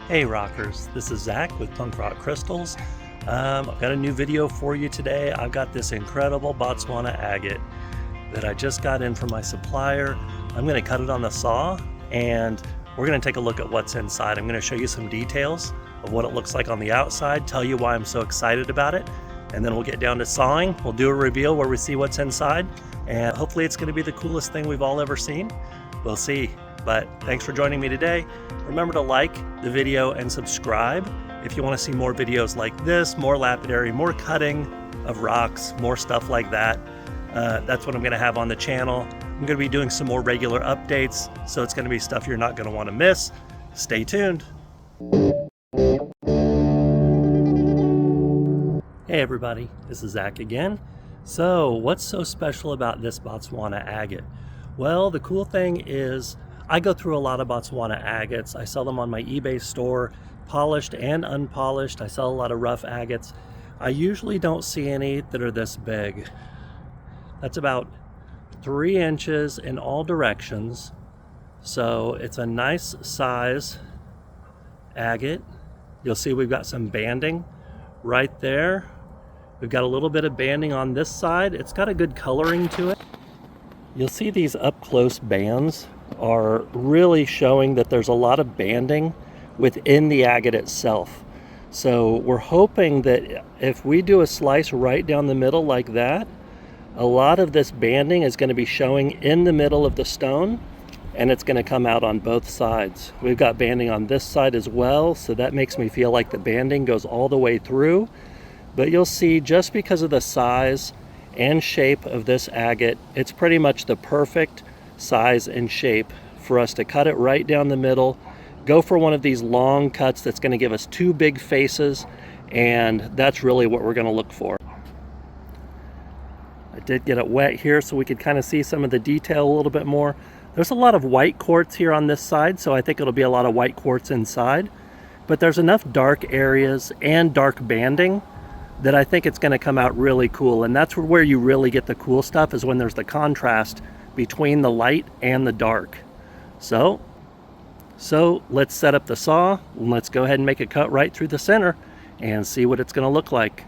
Hey rockers, this is Zach with Punk Rock Crystals. I've got a new video for you today. I've got this incredible Botswana agate that I just got in from my supplier. I'm going to cut it on the saw and we're going to take a look at what's inside. I'm going to show you some details of what it looks like on the outside, tell you why I'm so excited about it, and then we'll get down to sawing. We'll do a reveal where we see what's inside, and hopefully it's going to be the coolest thing we've all ever seen. We'll see. But thanks for joining me today. Remember to like the video and subscribe if you want to see more videos like this, more lapidary, more cutting of rocks, more stuff like that. That's what I'm going to have on the channel. I'm going to be doing some more regular updates, so it's going to be stuff you're not going to want to miss. Stay tuned. Hey everybody, this is Zach again. So what's so special about this Botswana agate? Well, the cool thing is I go through a lot of Botswana agates. I sell them on my eBay store, polished and unpolished. I sell a lot of rough agates. I usually don't see any that are this big. That's about 3 inches in all directions. So it's a nice size agate. You'll see we've got some banding right there. We've got a little bit of banding on this side. It's got a good coloring to it. You'll see these up close bands are really showing that there's a lot of banding within the agate itself. So we're hoping that if we do a slice right down the middle like that, a lot of this banding is going to be showing in the middle of the stone, and it's going to come out on both sides. We've got banding on this side as well, so that makes me feel like the banding goes all the way through. But you'll see, just because of the size and shape of this agate, it's pretty much the perfect size and shape for us to cut it right down the middle, go for one of these long cuts that's going to give us 2 big faces, and that's really what we're going to look for. I did get it wet here so we could kind of see some of the detail a little bit more. There's a lot of white quartz here on this side, so I think it'll be a lot of white quartz inside, but there's enough dark areas and dark banding that I think it's going to come out really cool. And that's where you really get the cool stuff, is when there's the contrast between the light and the dark. So let's set up the saw and let's go ahead and make a cut right through the center and see what it's going to look like.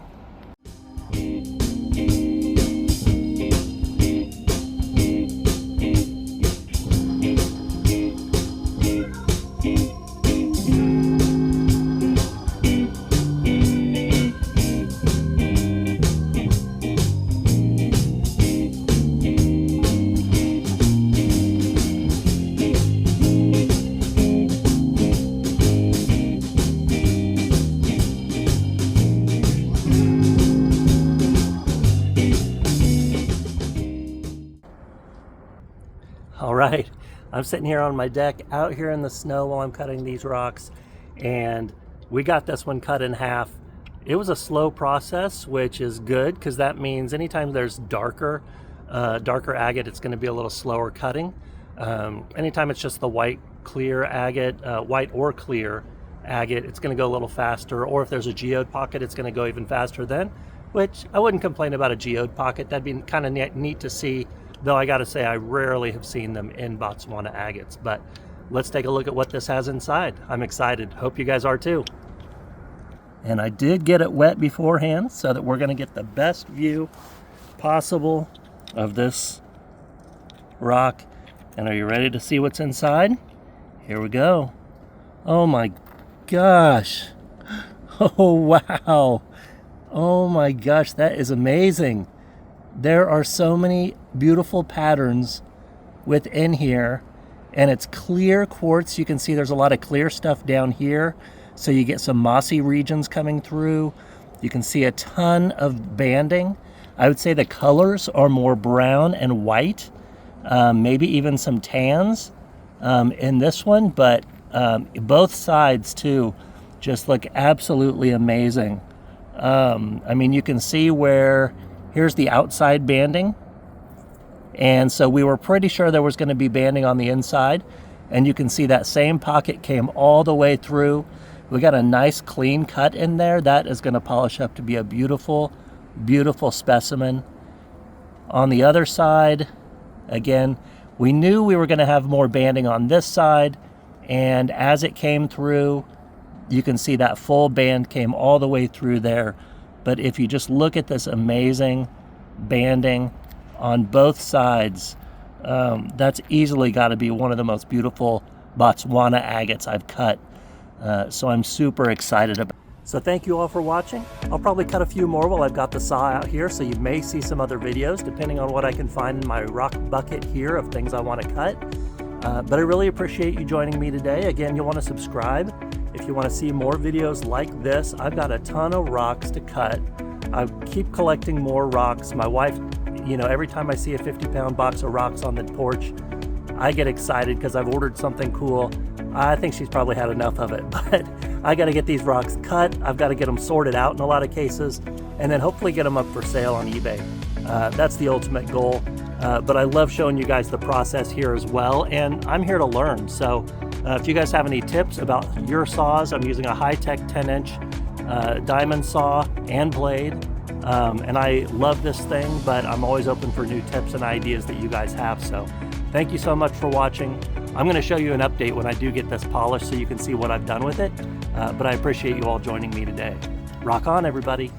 All right, I'm sitting here on my deck out here in the snow while I'm cutting these rocks, and we got this one cut in half. It was a slow process, which is good, because that means anytime there's darker agate, it's going to be a little slower cutting. Anytime it's just the white clear agate, white or clear agate, it's going to go a little faster. Or if there's a geode pocket, it's going to go even faster then, which I wouldn't complain about a geode pocket. That'd be kind of neat to see. Though I gotta say, I rarely have seen them in Botswana agates. But let's take a look at what this has inside. I'm excited. Hope you guys are too. And I did get it wet beforehand so that we're gonna get the best view possible of this rock. And are you ready to see what's inside? Here we go. Oh my gosh. Oh wow. Oh my gosh, that is amazing. There are so many beautiful patterns within here, and it's clear quartz. You can see there's a lot of clear stuff down here, so you get some mossy regions coming through. You can see a ton of banding. I would say the colors are more brown and white, maybe even some tans in this one, but both sides too just look absolutely amazing. I mean, you can see where here's the outside banding, and so we were pretty sure there was going to be banding on the inside, and you can see that same pocket came all the way through. We got a nice clean cut in there. That is going to polish up to be a beautiful, beautiful specimen. On the other side, again, we knew we were going to have more banding on this side, and as it came through, you can see that full band came all the way through there. But if you just look at this amazing banding on both sides, that's easily got to be one of the most beautiful Botswana agates I've cut. So I'm super excited about it. So thank you all for watching. I'll probably cut a few more while I've got the saw out here, so you may see some other videos depending on what I can find in my rock bucket here of things I want to cut. But I really appreciate you joining me today. Again, you'll want to subscribe if you want to see more videos like this. I've got a ton of rocks to cut. I keep collecting more rocks. My wife, you know, every time I see a 50-pound box of rocks on the porch, I get excited because I've ordered something cool. I think she's probably had enough of it, but I got to get these rocks cut. I've got to get them sorted out in a lot of cases, and then hopefully get them up for sale on eBay. That's the ultimate goal. But I love showing you guys the process here as well, and I'm here to learn. So if you guys have any tips about your saws, I'm using a high-tech 10-inch diamond saw and blade, and I love this thing, but I'm always open for new tips and ideas that you guys have. So thank you so much for watching. I'm going to show you an update when I do get this polished so you can see what I've done with it, but I appreciate you all joining me today. Rock on, everybody.